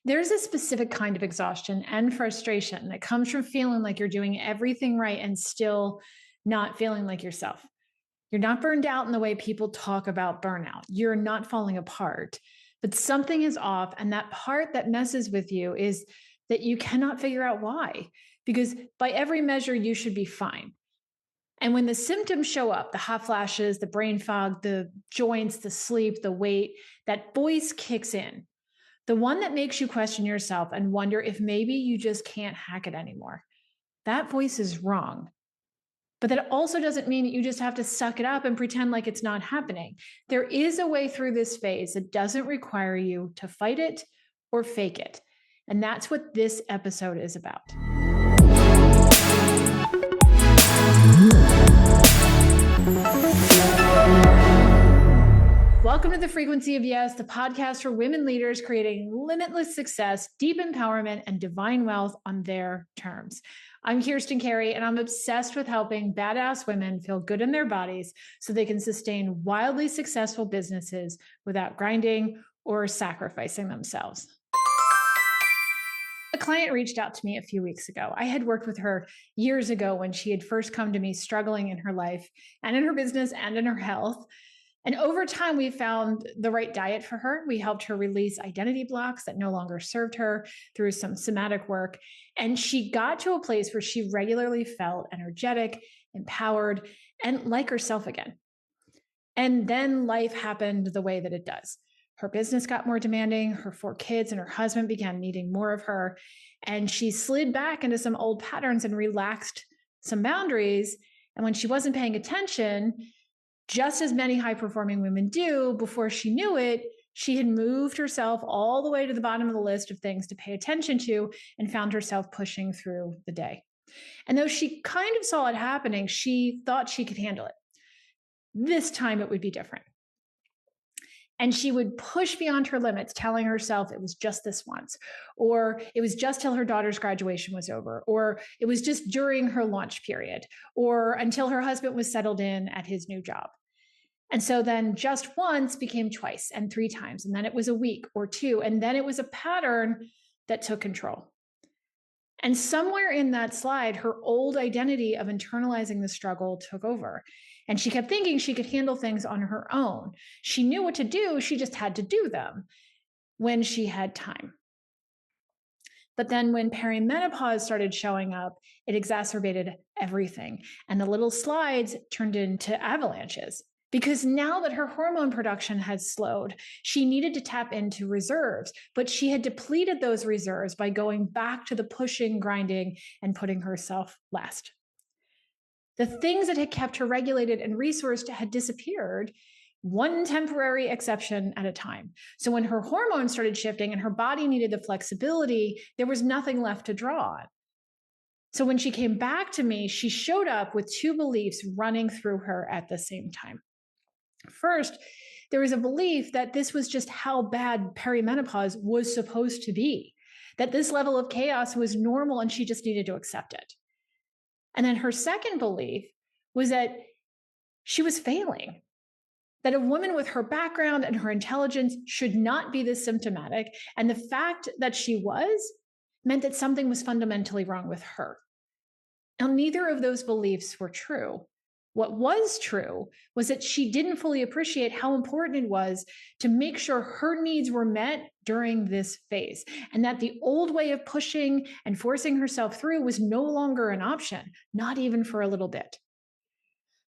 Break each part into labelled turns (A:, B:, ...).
A: There's a specific kind of exhaustion and frustration that comes from feeling like you're doing everything right and still not feeling like yourself. You're not burned out in the way people talk about burnout. You're not falling apart, but something is off. And that part that messes with you is that you cannot figure out why, because by every measure, you should be fine. And when the symptoms show up, the hot flashes, the brain fog, the joints, the sleep, the weight, that voice kicks in, the one that makes you question yourself and wonder if maybe you just can't hack it anymore. That voice is wrong. But that also doesn't mean that you just have to suck it up and pretend like it's not happening. There is a way through this phase that doesn't require you to fight it or fake it. And that's what this episode is about. Welcome to the Frequency of Yes, the podcast for women leaders creating limitless success, deep empowerment, and divine wealth on their terms. I'm Kirsten Carey, and I'm obsessed with helping badass women feel good in their bodies so they can sustain wildly successful businesses without grinding or sacrificing themselves. A client reached out to me a few weeks ago. I had worked with her years ago when she had first come to me struggling in her life and in her business and in her health. And over time, we found the right diet for her. We helped her release identity blocks that no longer served her through some somatic work. And she got to a place where she regularly felt energetic, empowered, and like herself again. And then life happened the way that it does. Her business got more demanding. Her 4 kids and her husband began needing more of her. And she slid back into some old patterns and relaxed some boundaries. And when she wasn't paying attention, just as many high-performing women do, before she knew it, she had moved herself all the way to the bottom of the list of things to pay attention to and found herself pushing through the day. And though she kind of saw it happening, she thought she could handle it. This time it would be different. And she would push beyond her limits, telling herself it was just this once, or it was just till her daughter's graduation was over, or it was just during her launch period, or until her husband was settled in at his new job. And so then just once became twice and 3 times. And then it was a week or 2. And then it was a pattern that took control. And somewhere in that slide, her old identity of internalizing the struggle took over. And she kept thinking she could handle things on her own. She knew what to do. She just had to do them when she had time. But then when perimenopause started showing up, it exacerbated everything. And the little slides turned into avalanches. Because now that her hormone production had slowed, she needed to tap into reserves, but she had depleted those reserves by going back to the pushing, grinding, and putting herself last. The things that had kept her regulated and resourced had disappeared, one temporary exception at a time. So when her hormones started shifting and her body needed the flexibility, there was nothing left to draw on. So when she came back to me, she showed up with 2 beliefs running through her at the same time. First, there was a belief that this was just how bad perimenopause was supposed to be, that this level of chaos was normal and she just needed to accept it. And then her second belief was that she was failing, that a woman with her background and her intelligence should not be this symptomatic. And the fact that she was meant that something was fundamentally wrong with her. Now, neither of those beliefs were true. What was true was that she didn't fully appreciate how important it was to make sure her needs were met during this phase, and that the old way of pushing and forcing herself through was no longer an option, not even for a little bit.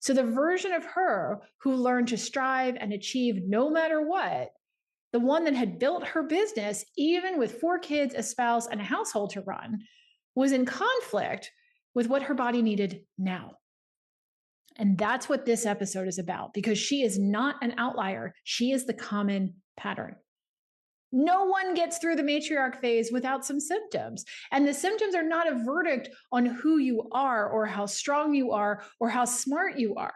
A: So the version of her who learned to strive and achieve no matter what, the one that had built her business, even with 4 kids, a spouse, and a household to run, was in conflict with what her body needed now. And that's what this episode is about, because she is not an outlier. She is the common pattern. No one gets through the matriarch phase without some symptoms. And the symptoms are not a verdict on who you are or how strong you are or how smart you are.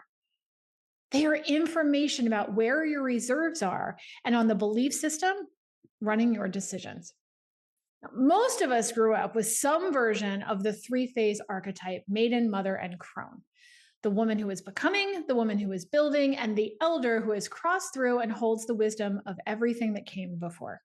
A: They are information about where your reserves are and on the belief system running your decisions. Now, most of us grew up with some version of the 3-phase archetype: maiden, mother, and crone. The woman who is becoming, the woman who is building, and the elder who has crossed through and holds the wisdom of everything that came before.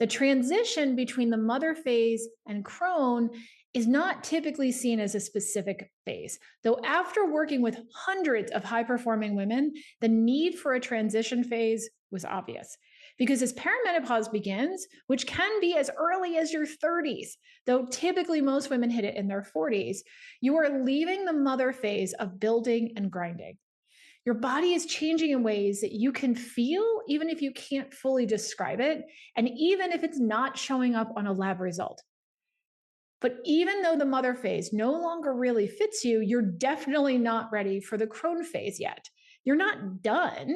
A: The transition between the mother phase and crone is not typically seen as a specific phase, though after working with hundreds of high-performing women, the need for a transition phase was obvious. Because as perimenopause begins, which can be as early as your 30s, though typically most women hit it in their 40s, you are leaving the mother phase of building and grinding. Your body is changing in ways that you can feel, even if you can't fully describe it, and even if it's not showing up on a lab result. But even though the mother phase no longer really fits you, you're definitely not ready for the crone phase yet. You're not done.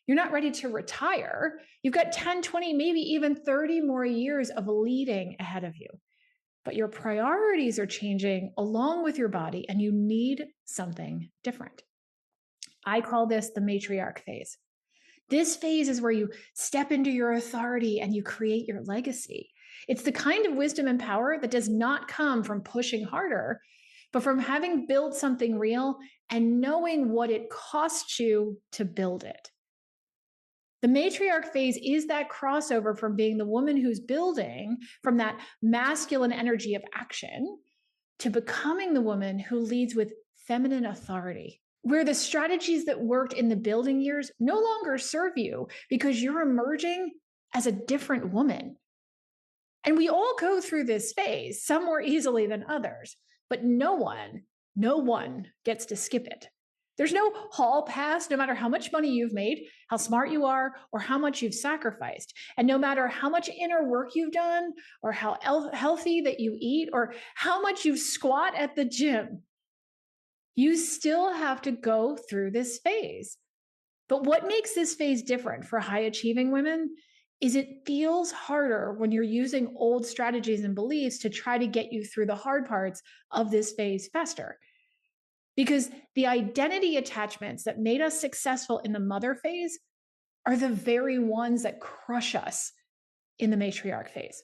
A: You're not ready to retire. You've got 10, 20, maybe even 30 more years of leading ahead of you. But your priorities are changing along with your body, and you need something different. I call this the matriarch phase. This phase is where you step into your authority and you create your legacy. It's the kind of wisdom and power that does not come from pushing harder, but from having built something real and knowing what it costs you to build it. The matriarch phase is that crossover from being the woman who's building, from that masculine energy of action, to becoming the woman who leads with feminine authority, where the strategies that worked in the building years no longer serve you because you're emerging as a different woman. And we all go through this phase, some more easily than others, but no one gets to skip it. There's no hall pass, no matter how much money you've made, how smart you are, or how much you've sacrificed. And no matter how much inner work you've done, or how healthy that you eat, or how much you squat at the gym, you still have to go through this phase. But what makes this phase different for high achieving women is it feels harder when you're using old strategies and beliefs to try to get you through the hard parts of this phase faster. Because the identity attachments that made us successful in the mother phase are the very ones that crush us in the matriarch phase.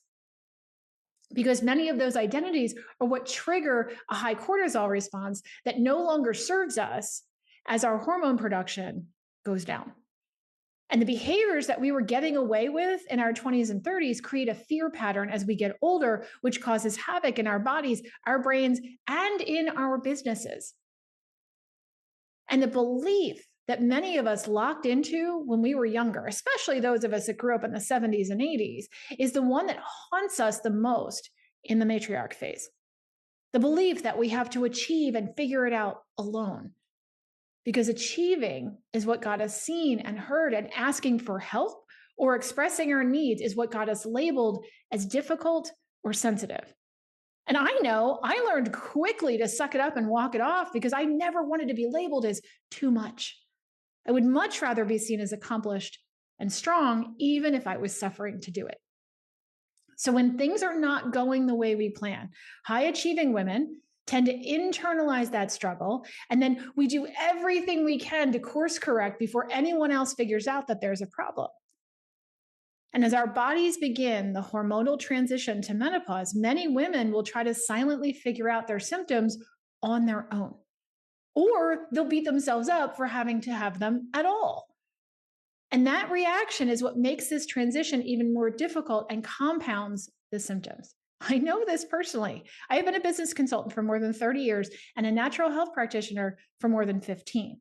A: Because many of those identities are what trigger a high cortisol response that no longer serves us as our hormone production goes down. And the behaviors that we were getting away with in our 20s and 30s create a fear pattern as we get older, which causes havoc in our bodies, our brains, and in our businesses. And the belief that many of us locked into when we were younger, especially those of us that grew up in the 70s and 80s, is the one that haunts us the most in the matriarch phase. The belief that we have to achieve and figure it out alone. Because achieving is what got us seen and heard, and asking for help or expressing our needs is what got us labeled as difficult or sensitive. And I know I learned quickly to suck it up and walk it off because I never wanted to be labeled as too much. I would much rather be seen as accomplished and strong, even if I was suffering to do it. So when things are not going the way we plan, high achieving women tend to internalize that struggle, and then we do everything we can to course correct before anyone else figures out that there's a problem. And as our bodies begin the hormonal transition to menopause, many women will try to silently figure out their symptoms on their own, or they'll beat themselves up for having to have them at all. And that reaction is what makes this transition even more difficult and compounds the symptoms. I know this personally. I have been a business consultant for more than 30 years and a natural health practitioner for more than 15.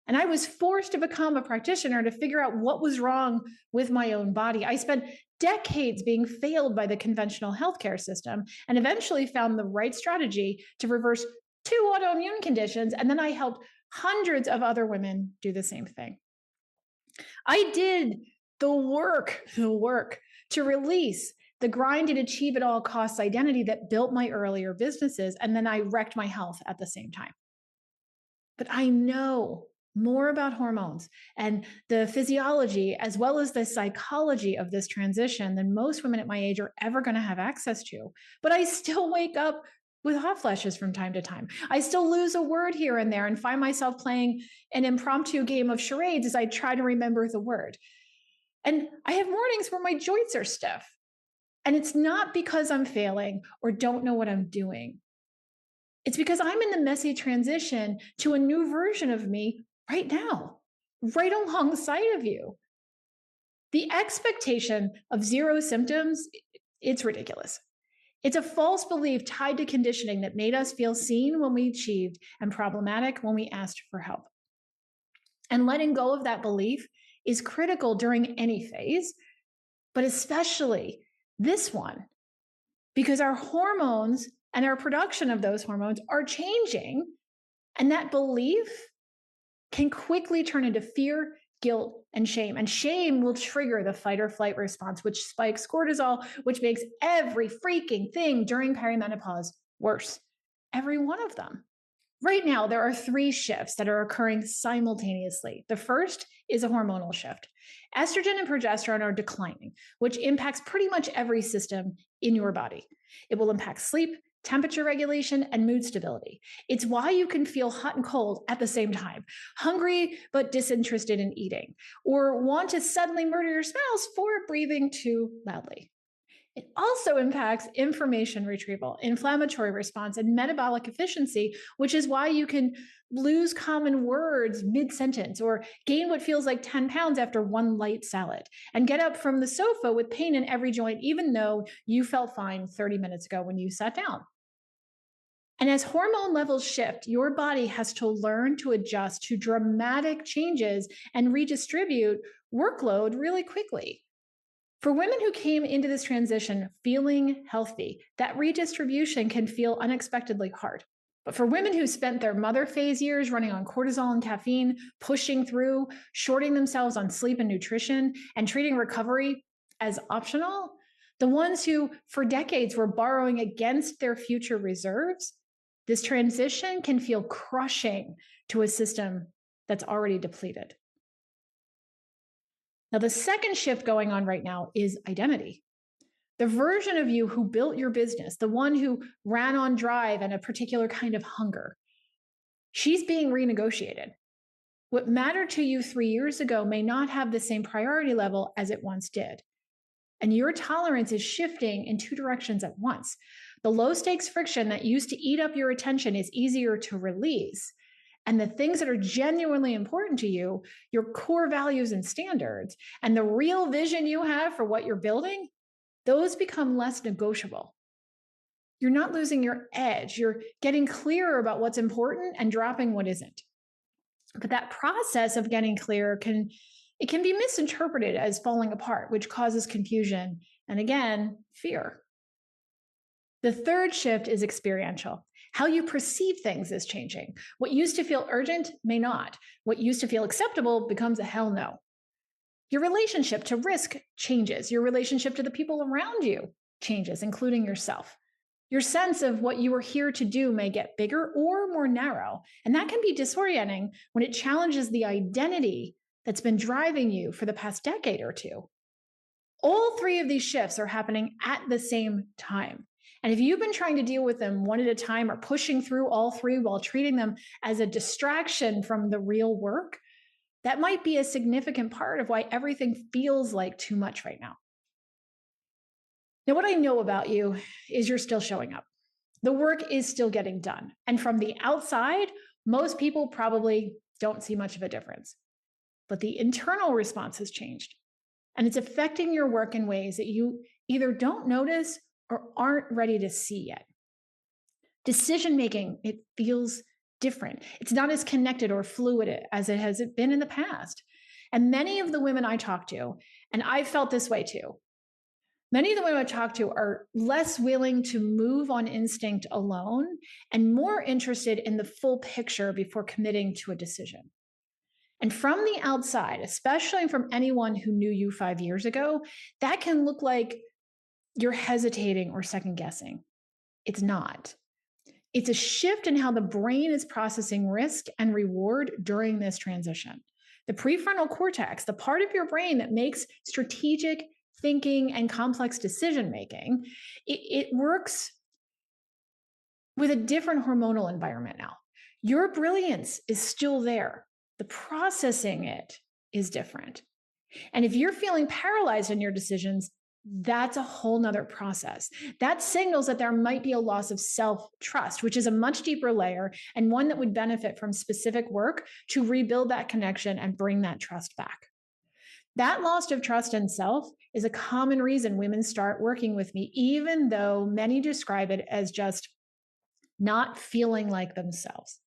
A: And I was forced to become a practitioner to figure out what was wrong with my own body. I spent decades being failed by the conventional healthcare system and eventually found the right strategy to reverse 2 autoimmune conditions. And then I helped hundreds of other women do the same thing. I did the work to release the grind and achieve at all costs identity that built my earlier businesses, and then I wrecked my health at the same time. But I know more about hormones and the physiology as well as the psychology of this transition than most women at my age are ever going to have access to. But I still wake up with hot flashes from time to time. I still lose a word here and there and find myself playing an impromptu game of charades as I try to remember the word. And I have mornings where my joints are stiff. And it's not because I'm failing or don't know what I'm doing. It's because I'm in the messy transition to a new version of me right now, right alongside of you. The expectation of zero symptoms, it's ridiculous. It's a false belief tied to conditioning that made us feel seen when we achieved and problematic when we asked for help. And letting go of that belief is critical during any phase, but especially this one, because our hormones and our production of those hormones are changing, and that belief can quickly turn into fear, guilt, and shame. And shame will trigger the fight or flight response, which spikes cortisol, which makes every freaking thing during perimenopause worse. Every one of them. Right now, there are 3 shifts that are occurring simultaneously. The first is a hormonal shift. Estrogen and progesterone are declining, which impacts pretty much every system in your body. It will impact sleep, temperature regulation, and mood stability. It's why you can feel hot and cold at the same time, hungry but disinterested in eating, or want to suddenly murder your spouse for breathing too loudly. It also impacts information retrieval, inflammatory response, and metabolic efficiency, which is why you can lose common words mid-sentence or gain what feels like 10 pounds after one light salad and get up from the sofa with pain in every joint, even though you felt fine 30 minutes ago when you sat down. And as hormone levels shift, your body has to learn to adjust to dramatic changes and redistribute workload really quickly. For women who came into this transition feeling healthy, that redistribution can feel unexpectedly hard. But for women who spent their mother phase years running on cortisol and caffeine, pushing through, shorting themselves on sleep and nutrition, and treating recovery as optional, the ones who for decades were borrowing against their future reserves, this transition can feel crushing to a system that's already depleted. Now, the second shift going on right now is identity. The version of you who built your business, the one who ran on drive and a particular kind of hunger, she's being renegotiated. What mattered to you 3 years ago may not have the same priority level as it once did. And your tolerance is shifting in 2 directions at once. The low stakes friction that used to eat up your attention is easier to release. And the things that are genuinely important to you, your core values and standards, and the real vision you have for what you're building, those become less negotiable. You're not losing your edge. You're getting clearer about what's important and dropping what isn't. But that process of getting clear can be misinterpreted as falling apart, which causes confusion and, again, fear. The third shift is experiential. How you perceive things is changing. What used to feel urgent may not. What used to feel acceptable becomes a hell no. Your relationship to risk changes. Your relationship to the people around you changes, including yourself. Your sense of what you are here to do may get bigger or more narrow, and that can be disorienting when it challenges the identity that's been driving you for the past decade or 2. All 3 of these shifts are happening at the same time. And if you've been trying to deal with them one at a time or pushing through all 3 while treating them as a distraction from the real work, that might be a significant part of why everything feels like too much right now. Now, what I know about you is you're still showing up. The work is still getting done. And from the outside, most people probably don't see much of a difference. But the internal response has changed. And it's affecting your work in ways that you either don't notice or aren't ready to see yet. Decision making, it feels different. It's not as connected or fluid as it has been in the past. And many of the women I talk to, and I've felt this way too, many of the women I talk to are less willing to move on instinct alone and more interested in the full picture before committing to a decision. And from the outside, especially from anyone who knew you 5 years ago, that can look like you're hesitating or second guessing. It's not. It's a shift in how the brain is processing risk and reward during this transition. The prefrontal cortex, the part of your brain that makes strategic thinking and complex decision making, it works with a different hormonal environment now. Your brilliance is still there. The processing it is different. And if you're feeling paralyzed in your decisions, that's a whole nother process. That signals that there might be a loss of self-trust, which is a much deeper layer and one that would benefit from specific work to rebuild that connection and bring that trust back. That loss of trust in self is a common reason women start working with me, even though many describe it as just not feeling like themselves.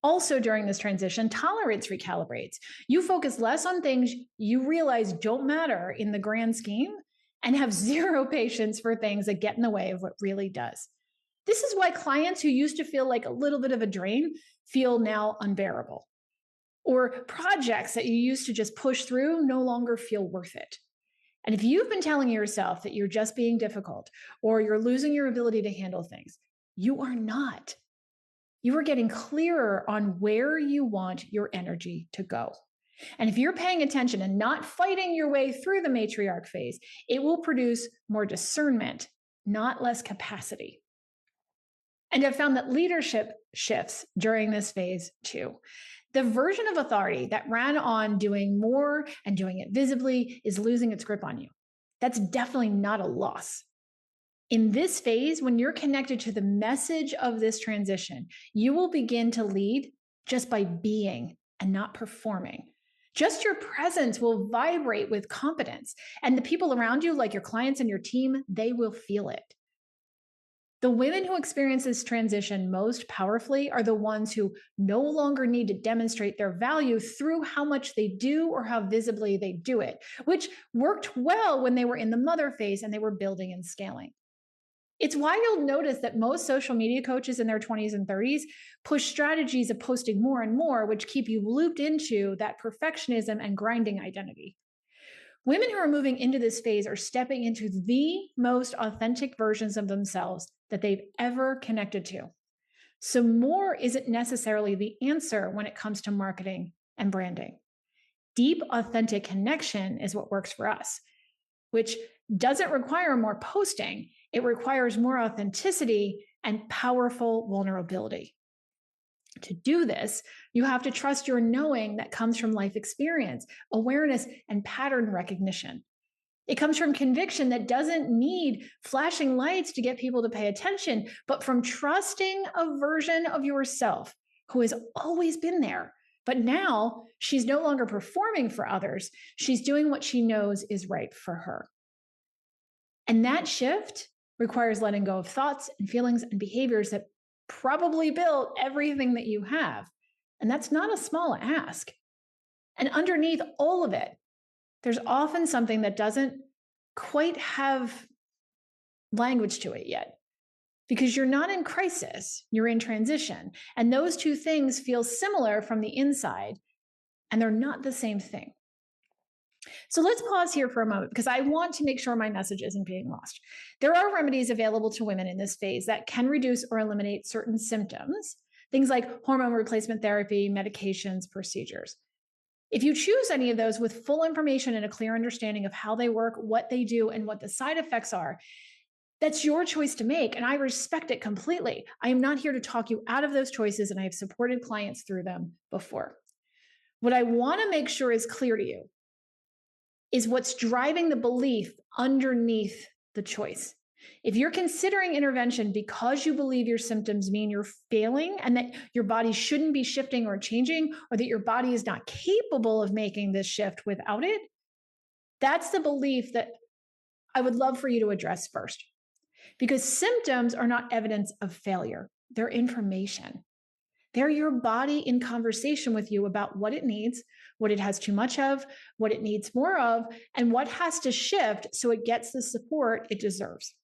A: Also, during this transition, tolerance recalibrates. You focus less on things you realize don't matter in the grand scheme and have zero patience for things that get in the way of what really does. This is why clients who used to feel like a little bit of a drain feel now unbearable. Or projects that you used to just push through no longer feel worth it. And if you've been telling yourself that you're just being difficult or you're losing your ability to handle things, you are not. You are getting clearer on where you want your energy to go. And if you're paying attention and not fighting your way through the matriarch phase, it will produce more discernment, not less capacity. And I've found that leadership shifts during this phase too. The version of authority that ran on doing more and doing it visibly is losing its grip on you. That's definitely not a loss. In this phase, when you're connected to the message of this transition, you will begin to lead just by being and not performing. Just your presence will vibrate with competence, and the people around you, like your clients and your team, they will feel it. The women who experience this transition most powerfully are the ones who no longer need to demonstrate their value through how much they do or how visibly they do it, which worked well when they were in the mother phase and they were building and scaling. It's why you'll notice that most social media coaches in their 20s and 30s push strategies of posting more and more, which keep you looped into that perfectionism and grinding identity. Women who are moving into this phase are stepping into the most authentic versions of themselves that they've ever connected to. So more isn't necessarily the answer when it comes to marketing and branding. Deep, authentic connection is what works for us, which doesn't require more posting. It requires more authenticity and powerful vulnerability. To do this, you have to trust your knowing that comes from life experience, awareness, and pattern recognition. It comes from conviction that doesn't need flashing lights to get people to pay attention, but from trusting a version of yourself who has always been there. But now she's no longer performing for others. She's doing what she knows is right for her. And that shift requires letting go of thoughts and feelings and behaviors that probably built everything that you have. And that's not a small ask. And underneath all of it, there's often something that doesn't quite have language to it yet, because you're not in crisis, you're in transition. And those two things feel similar from the inside, and they're not the same thing. So let's pause here for a moment because I want to make sure my message isn't being lost. There are remedies available to women in this phase that can reduce or eliminate certain symptoms, things like hormone replacement therapy, medications, procedures. If you choose any of those with full information and a clear understanding of how they work, what they do, and what the side effects are, that's your choice to make, and I respect it completely. I am not here to talk you out of those choices, and I have supported clients through them before. What I want to make sure is clear to you is what's driving the belief underneath the choice. If you're considering intervention because you believe your symptoms mean you're failing and that your body shouldn't be shifting or changing, or that your body is not capable of making this shift without it, that's the belief that I would love for you to address first. Because symptoms are not evidence of failure, they're information. They're your body in conversation with you about what it needs, what it has too much of, what it needs more of, and what has to shift so it gets the support it deserves.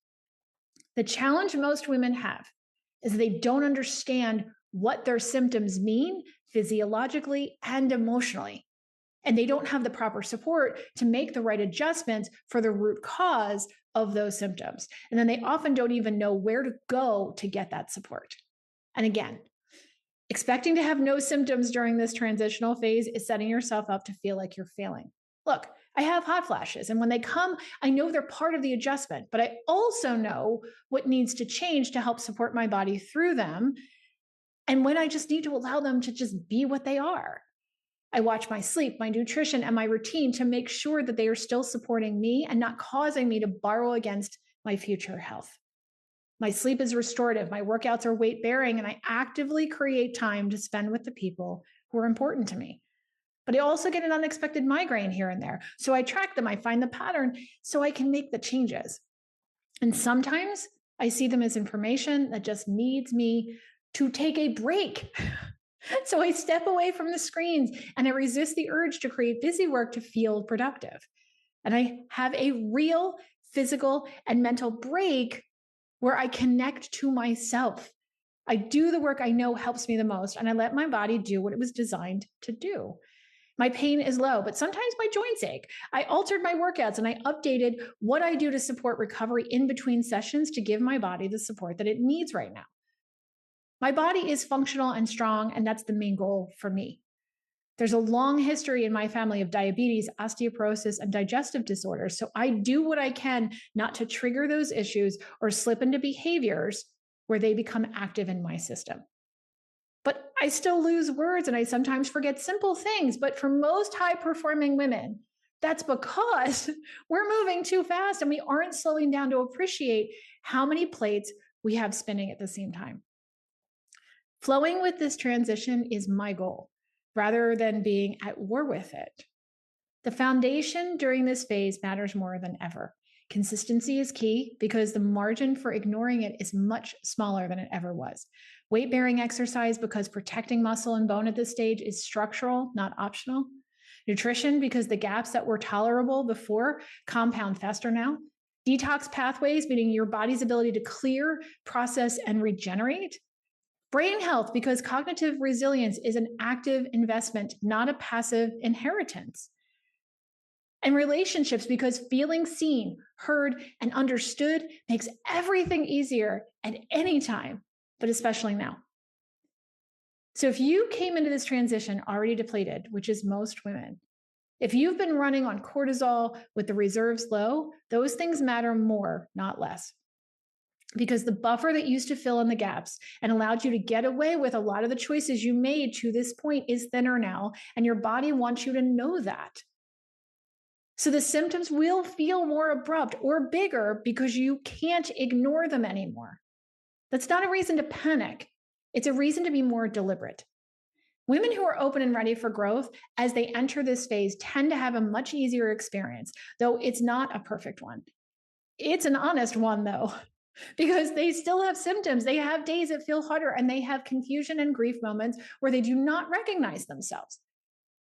A: The challenge most women have is they don't understand what their symptoms mean physiologically and emotionally. And they don't have the proper support to make the right adjustments for the root cause of those symptoms. And then they often don't even know where to go to get that support. And again, expecting to have no symptoms during this transitional phase is setting yourself up to feel like you're failing. Look, I have hot flashes, and when they come, I know they're part of the adjustment, but I also know what needs to change to help support my body through them, and when I just need to allow them to just be what they are. I watch my sleep, my nutrition, and my routine to make sure that they are still supporting me and not causing me to borrow against my future health. My sleep is restorative, my workouts are weight bearing, and I actively create time to spend with the people who are important to me. But I also get an unexpected migraine here and there. So I track them, I find the pattern so I can make the changes. And sometimes I see them as information that just needs me to take a break. So I step away from the screens and I resist the urge to create busy work to feel productive. And I have a real physical and mental break where I connect to myself. I do the work I know helps me the most, and I let my body do what it was designed to do. My pain is low, but sometimes my joints ache. I altered my workouts and I updated what I do to support recovery in between sessions to give my body the support that it needs right now. My body is functional and strong, and that's the main goal for me. There's a long history in my family of diabetes, osteoporosis, and digestive disorders. So I do what I can not to trigger those issues or slip into behaviors where they become active in my system. But I still lose words and I sometimes forget simple things. But for most high performing women, that's because we're moving too fast and we aren't slowing down to appreciate how many plates we have spinning at the same time. Flowing with this transition is my goal, rather than being at war with it. The foundation during this phase matters more than ever. Consistency is key because the margin for ignoring it is much smaller than it ever was. Weight-bearing exercise because protecting muscle and bone at this stage is structural, not optional. Nutrition because the gaps that were tolerable before compound faster now. Detox pathways, meaning your body's ability to clear, process, and regenerate. Brain health, because cognitive resilience is an active investment, not a passive inheritance. And relationships, because feeling seen, heard, and understood makes everything easier at any time, but especially now. So if you came into this transition already depleted, which is most women, if you've been running on cortisol with the reserves low, those things matter more, not less. Because the buffer that used to fill in the gaps and allowed you to get away with a lot of the choices you made to this point is thinner now, and your body wants you to know that. So the symptoms will feel more abrupt or bigger because you can't ignore them anymore. That's not a reason to panic. It's a reason to be more deliberate. Women who are open and ready for growth as they enter this phase tend to have a much easier experience, though it's not a perfect one. It's an honest one, though. Because they still have symptoms. They have days that feel harder and they have confusion and grief moments where they do not recognize themselves,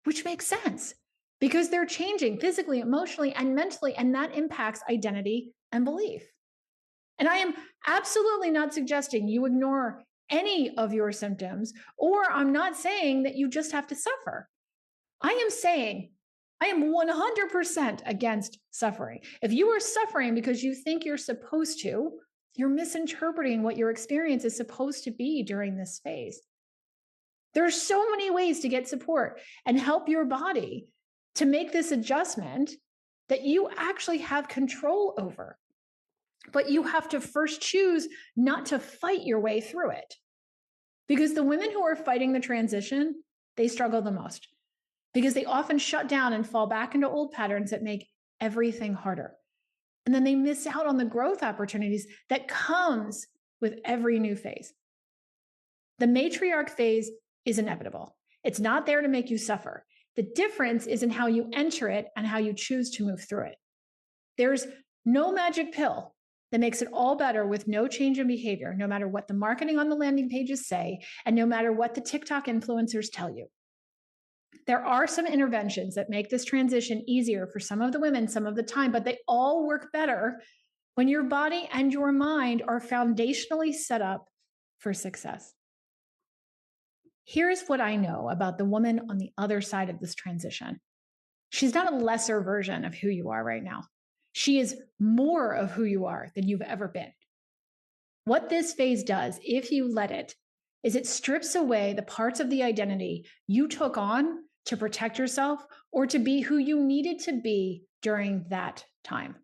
A: which makes sense because they're changing physically, emotionally, and mentally, and that impacts identity and belief. And I am absolutely not suggesting you ignore any of your symptoms, or I'm not saying that you just have to suffer. I am saying I am 100% against suffering. If you are suffering because you think you're supposed to, you're misinterpreting what your experience is supposed to be during this phase. There are so many ways to get support and help your body to make this adjustment that you actually have control over. But you have to first choose not to fight your way through it. Because the women who are fighting the transition, they struggle the most. Because they often shut down and fall back into old patterns that make everything harder. And then they miss out on the growth opportunities that comes with every new phase. The matriarch phase is inevitable. It's not there to make you suffer. The difference is in how you enter it and how you choose to move through it. There's no magic pill that makes it all better with no change in behavior, no matter what the marketing on the landing pages say, and no matter what the TikTok influencers tell you. There are some interventions that make this transition easier for some of the women some of the time, but they all work better when your body and your mind are foundationally set up for success. Here's what I know about the woman on the other side of this transition. She's not a lesser version of who you are right now. She is more of who you are than you've ever been. What this phase does, if you let it, is it strips away the parts of the identity you took on to protect yourself or to be who you needed to be during that time.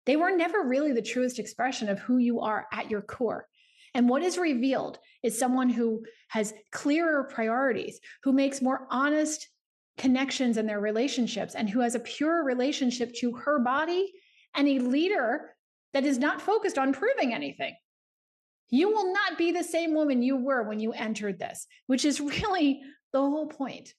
A: They were never really the truest expression of who you are at your core. And what is revealed is someone who has clearer priorities, who makes more honest connections in their relationships, and who has a pure relationship to her body, and a leader that is not focused on proving anything. You will not be the same woman you were when you entered this, which is really the whole point.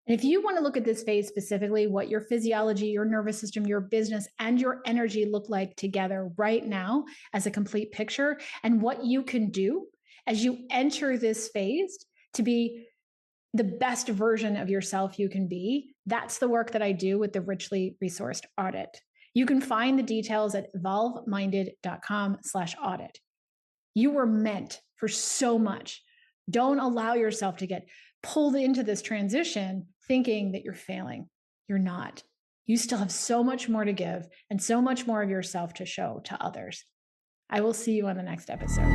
A: And if you want to look at this phase specifically, what your physiology, your nervous system, your business, and your energy look like together right now as a complete picture, and what you can do as you enter this phase to be the best version of yourself you can be, that's the work that I do with the Richly Resourced Audit. You can find the details at evolveminded.com/audit. You were meant for so much. Don't allow yourself to get pulled into this transition thinking that you're failing. You're not. You still have so much more to give and so much more of yourself to show to others. I will see you on the next episode.